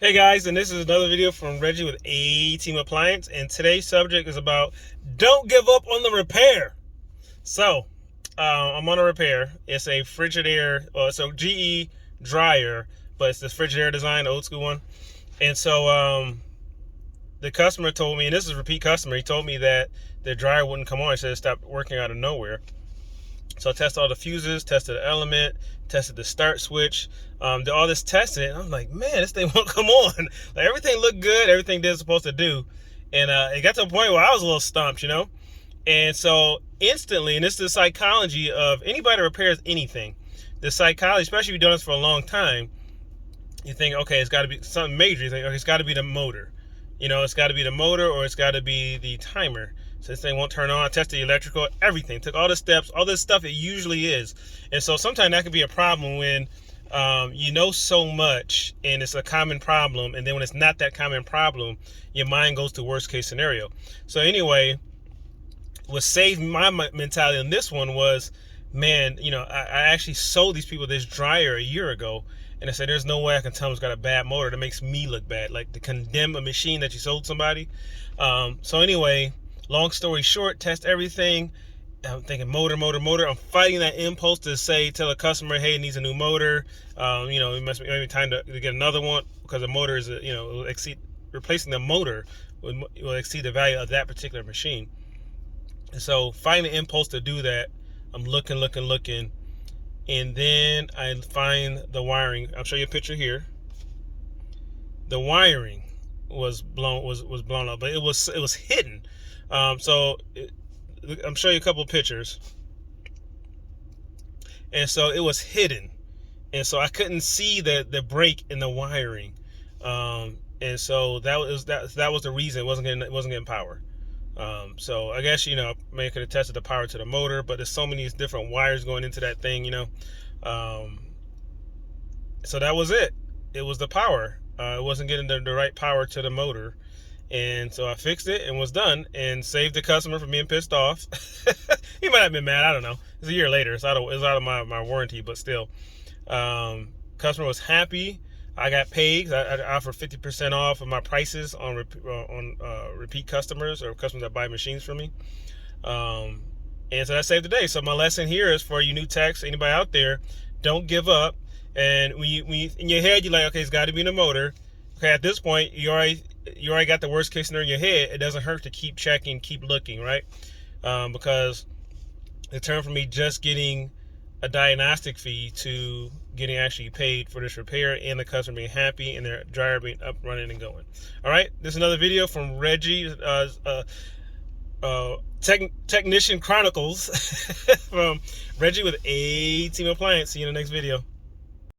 Hey guys, and this is another video from Reggie with A-Team Appliance, and today's subject is about don't give up on the repair. So, I'm on a repair. It's a Frigidaire, it's a GE dryer, but it's the Frigidaire design, the old school one. And so, the customer told me, and this is a repeat customer, he told me that the dryer wouldn't come on. He said it stopped working out of nowhere. So I tested all the fuses, tested the element, tested the start switch, did all this testing. And I'm like, man, this thing won't come on. Like, everything looked good, everything did supposed to do. And it got to a point where I was a little stumped, And so instantly, and this is the psychology of anybody that repairs anything, the psychology, especially if you've done this for a long time, you think, okay, it's got to be something major. You think, okay, it's got to be the motor. It's got to be the motor or it's got to be the timer. So this thing won't turn on. I tested the electrical, everything. Took all the steps, all this stuff it usually is. And so sometimes that can be a problem when you know so much and it's a common problem. And then when it's not that common problem, your mind goes to worst case scenario. So anyway, what saved my mentality on this one was, man, I actually sold these people this dryer a year ago. And I said, there's no way I can tell them it's got a bad motor that makes me look bad. Like, to condemn a machine that you sold somebody. So anyway, long story short, test everything. I'm thinking motor. I'm fighting that impulse to tell a customer, hey, it needs a new motor. It must be time to get another one because the motor is, will exceed, replacing the motor will exceed the value of that particular machine. And so fighting the impulse to do that, I'm looking. And then I find the wiring. I'll show you a picture here. The wiring was blown up, but it was hidden. I'm showing you a couple of pictures. And so it was hidden. And so I couldn't see the break in the wiring. And so that was the reason it wasn't getting power. So I guess, maybe could have tested the power to the motor, but there's so many different wires going into that thing, So that was it. It was the power. It wasn't getting the right power to the motor. And so I fixed it and was done and saved the customer from being pissed off. He might have been mad. I don't know. It's a year later. It's out of my warranty, but still. Customer was happy. I got paid. I offer 50% off of my prices on repeat customers or customers that buy machines from me. And so that saved the day. So my lesson here is for you new techs, anybody out there, don't give up. And when you in your head, you're like, okay, it's got to be in the motor. Okay, at this point, you already got the worst case scenario in your head. It doesn't hurt to keep checking, keep looking, right? Because it turned from me just getting a diagnostic fee to getting actually paid for this repair and the customer being happy and their dryer being up, running, and going. All right, this is another video from Reggie, Technician Chronicles from Reggie with A-Team Appliance. See you in the next video.